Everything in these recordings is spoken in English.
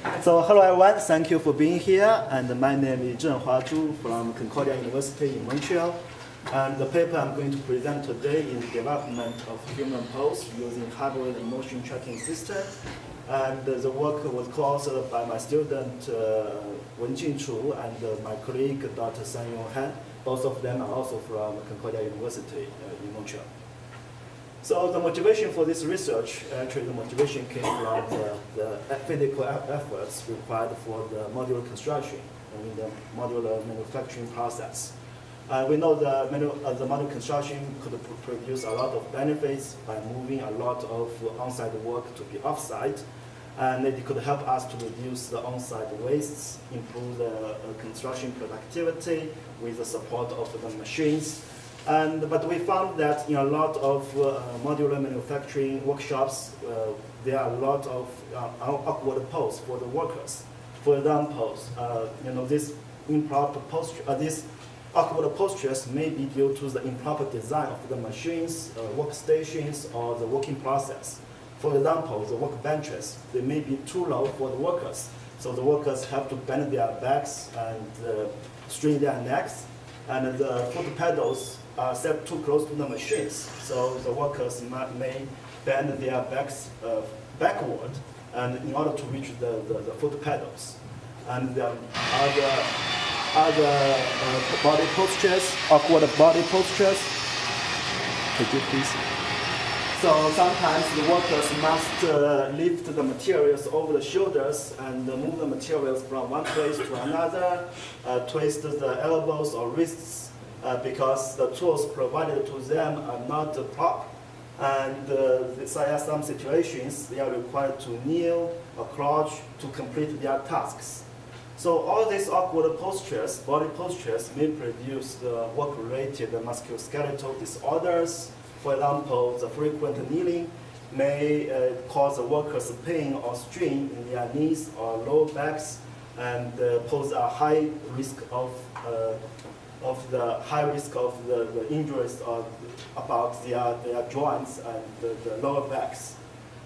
So hello everyone, thank you for being here. And my name is Zhenhua Zhu from Concordia University in Montreal. And the paper I'm going to present today is development of human pose using hybrid motion tracking system. And the work was co-authored by my student Wenjun Chu and my colleague Dr. Sanyong Han. Both of them are also from Concordia University in Montreal. So the motivation for this research, actually the motivation came from the physical efforts required for the modular construction in the modular manufacturing process. We know the modular construction could produce a lot of benefits by moving a lot of on-site work to be off-site, and it could help us to reduce the on-site wastes, improve the construction productivity with the support of the machines. But we found that in a lot of modular manufacturing workshops, there are a lot of awkward pose for the workers. For example, this improper posture, these awkward postures may be due to the improper design of the machines, workstations, or the working process. For example, the workbenches, they may be too low for the workers. So the workers have to bend their backs and strain their necks, and the foot pedals are set too close to the machines. So the workers may bend their backs backward and in order to reach the foot pedals. And there are other body postures, awkward body postures. Could you please? So sometimes the workers must lift the materials over the shoulders and move the materials from one place to another, twist the elbows or wrists because the tools provided to them are not proper. And there are some situations they are required to kneel or crouch to complete their tasks. So all these awkward postures, body postures, may produce the work-related musculoskeletal disorders. For example, the frequent kneeling may cause the workers pain or strain in their knees or lower backs and pose a high risk of the injuries about their joints and the lower backs.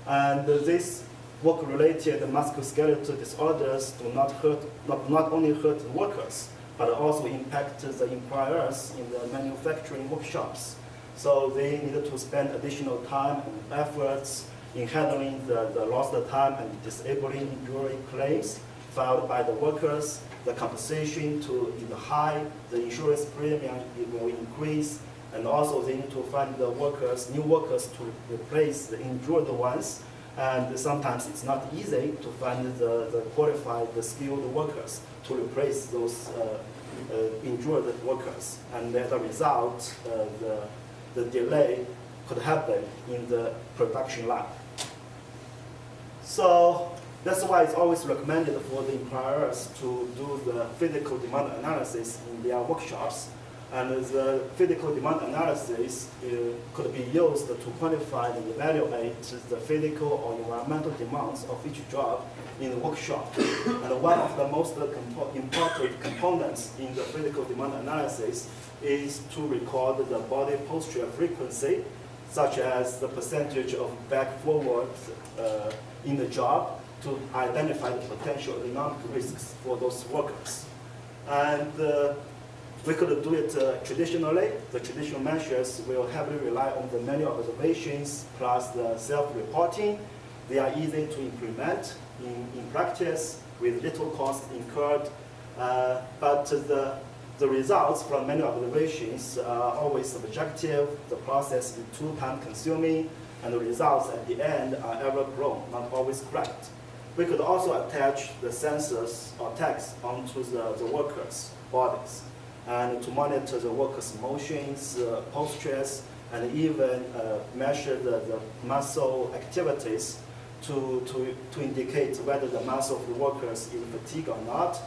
And these work-related musculoskeletal disorders do not only hurt the workers, but also impact the employers in the manufacturing workshops. So they needed to spend additional time and efforts in handling the lost time and disabling injury claims filed by the workers. The compensation is high, the insurance premium will increase, and also they need to find the new workers to replace the injured ones. And sometimes it's not easy to find the qualified, the skilled workers to replace those injured workers. And as a result, the delay could happen in the production line. So that's why it's always recommended for the employers to do the physical demand analysis in their workshops. And the physical demand analysis could be used to quantify and evaluate the physical or environmental demands of each job in the workshop. And one of the most important components in the physical demand analysis is to record the body posture frequency, such as the percentage of back forward in the job, to identify the potential economic risks for those workers. And we could do it traditionally. The traditional measures will heavily rely on the manual observations plus the self-reporting. They are easy to implement in practice with little cost incurred, but the results from manual observations are always subjective. The process is too time-consuming, and the results at the end are error-prone, not always correct. We could also attach the sensors or tags onto the workers' bodies and to monitor the workers' motions, postures, and even measure the muscle activities to indicate whether the muscle of the workers is fatigued or not.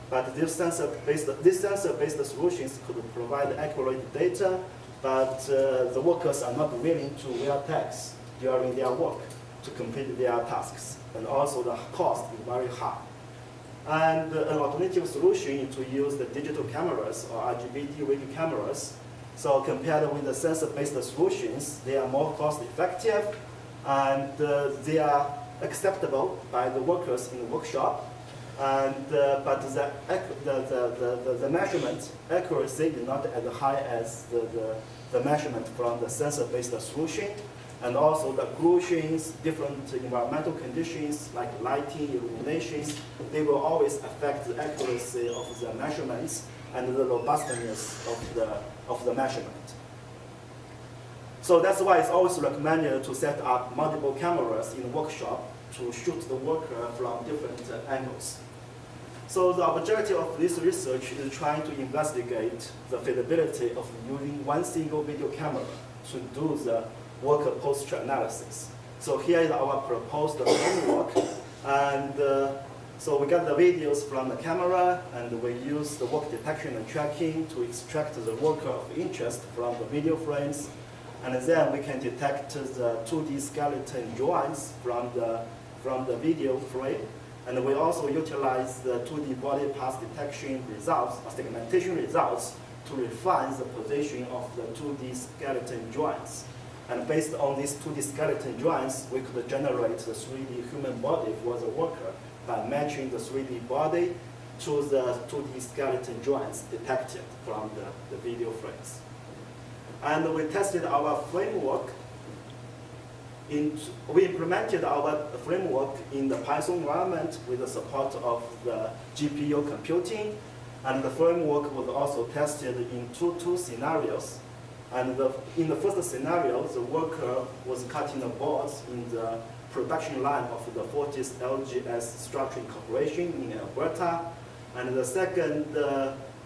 But these sensor-based solutions could provide accurate data, but the workers are not willing to wear tags during their work to complete their tasks. And also the cost is very high. And an alternative solution is to use the digital cameras or RGB radio cameras. So compared with the sensor-based solutions, they are more cost-effective, and they are acceptable by the workers in the workshop, and but the measurement accuracy is not as high as the measurement from the sensor-based solution. And also the pollutions, different environmental conditions like lighting, illuminations, they will always affect the accuracy of the measurements and the robustness of the measurement. So that's why it's always recommended to set up multiple cameras in the workshop to shoot the worker from different angles. So the objective of this research is trying to investigate the feasibility of using one single video camera to do the worker posture analysis. So here is our proposed framework, and so we got the videos from the camera, and we use the work detection and tracking to extract the worker of interest from the video frames, and then we can detect the 2D skeleton joints from the video frame, and we also utilize the 2D body parts detection results, or segmentation results, to refine the position of the 2D skeleton joints. And based on these 2D skeleton joints, we could generate the 3D human body for the worker by matching the 3D body to the 2D skeleton joints detected from the video frames. And we tested our framework. We implemented our framework in the Python environment with the support of the GPU computing. And the framework was also tested in two scenarios. And in the first scenario, the worker was cutting the boards in the production line of the Fortis LGS Structuring Corporation in Alberta. And the second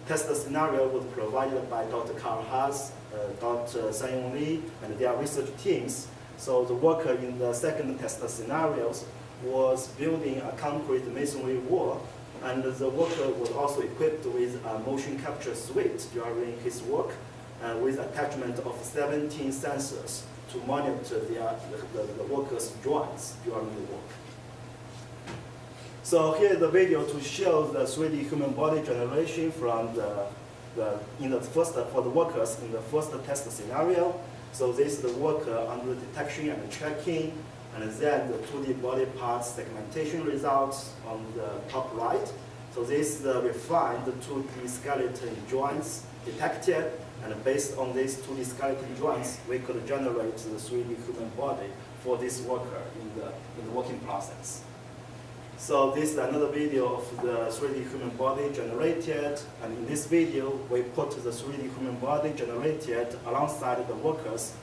test scenario was provided by Dr. Carl Haas, Dr. Sang-Yong Lee, and their research teams. So the worker in the second test scenarios was building a concrete masonry wall, and the worker was also equipped with a motion capture suite during his work, with attachment of 17 sensors to monitor the workers' joints during the work. So here is the video to show the 3D human body generation from for the workers in the first test scenario. So this is the worker under detection and tracking, and then the 2D body parts segmentation results on the top right. So this is the refined 2D skeleton joints detected. And based on these 2D skeleton joints, we could generate the 3D human body for this worker in the working process. So this is another video of the 3D human body generated. And in this video, we put the 3D human body generated alongside the workers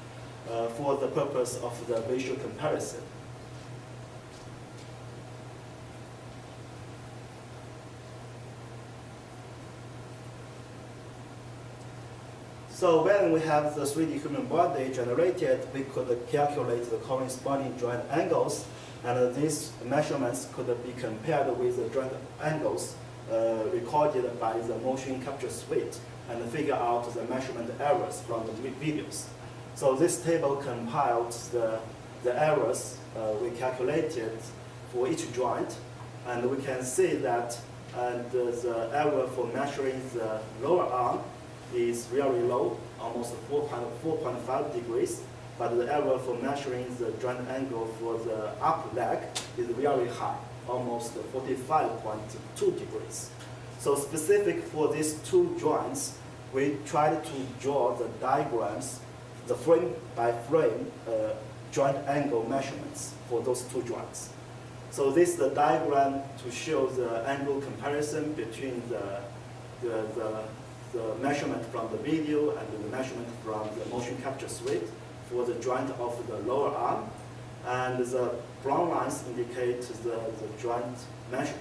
for the purpose of the visual comparison. So when we have the 3D human body generated, we could calculate the corresponding joint angles, and these measurements could be compared with the joint angles recorded by the motion capture suite, and figure out the measurement errors from the videos. So this table compiles the errors we calculated for each joint, and we can see that the error for measuring the lower arm is really low, almost 4.5 degrees, but the error for measuring the joint angle for the upper leg is really high, almost 45.2 degrees. So specific for these two joints, we tried to draw the diagrams, the frame by frame joint angle measurements for those two joints. So this is the diagram to show the angle comparison between the measurement from the video and the measurement from the motion capture suite for the joint of the lower arm. And the brown lines indicate the joint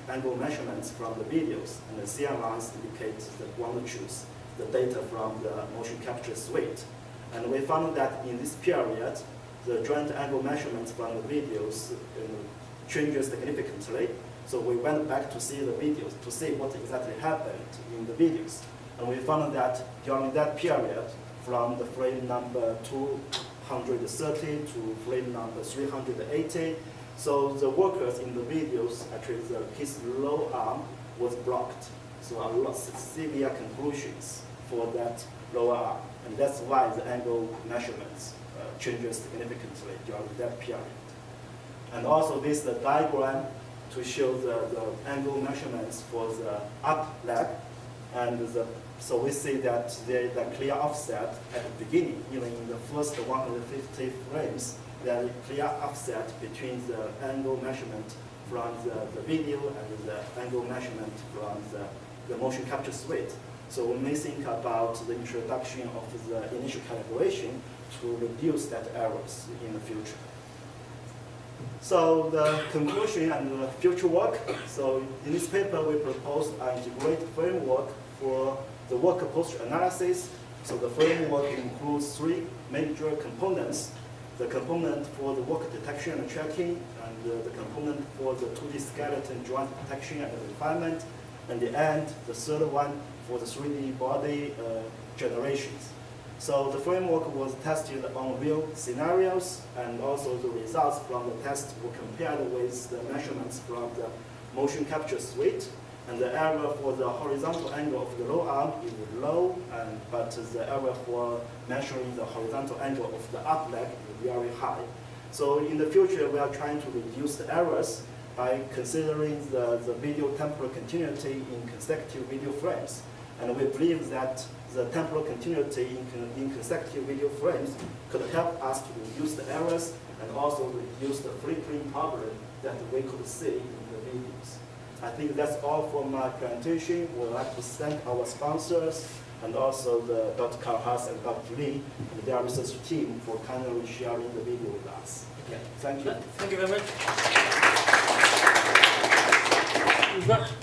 angle measurements from the videos, and the cyan lines indicate the ground truth, the data from the motion capture suite. And we found that in this period, the joint angle measurements from the videos changes significantly. So we went back to see the videos to see what exactly happened in the videos. And we found that during that period, from the frame number 230 to frame number 380, so the workers in the videos, actually his low arm was blocked. So a lot of severe conclusions for that lower arm. And that's why the angle measurements changes significantly during that period. And also this is the diagram to show the angle measurements for the up leg. And so we see that there is a clear offset at the beginning, even in the first 150 frames, there is a clear offset between the angle measurement from the video and the angle measurement from the motion capture suite. So we may think about the introduction of the initial calibration to reduce that errors in the future. So the conclusion and the future work. So in this paper, we proposed an integrated framework for the work posture analysis. So the framework includes 3 major components: the component for the work detection and tracking, and the component for the 2D skeleton joint detection and refinement, and the end, the third one, for the 3D body generations. So the framework was tested on real scenarios, and also the results from the test were compared with the measurements from the motion capture suite. And the error for the horizontal angle of the low arm is low, but the error for measuring the horizontal angle of the up leg is very high. So in the future, we are trying to reduce the errors by considering the video temporal continuity in consecutive video frames. And we believe that the temporal continuity in consecutive video frames could help us to reduce the errors and also reduce the flickering problem that we could see in the videos. I think that's all for my presentation. We'd like to thank our sponsors and also Dr. Carl Haas and Dr. Lee and their research team for kindly sharing the video with us. Okay, thank you. Thank you very much.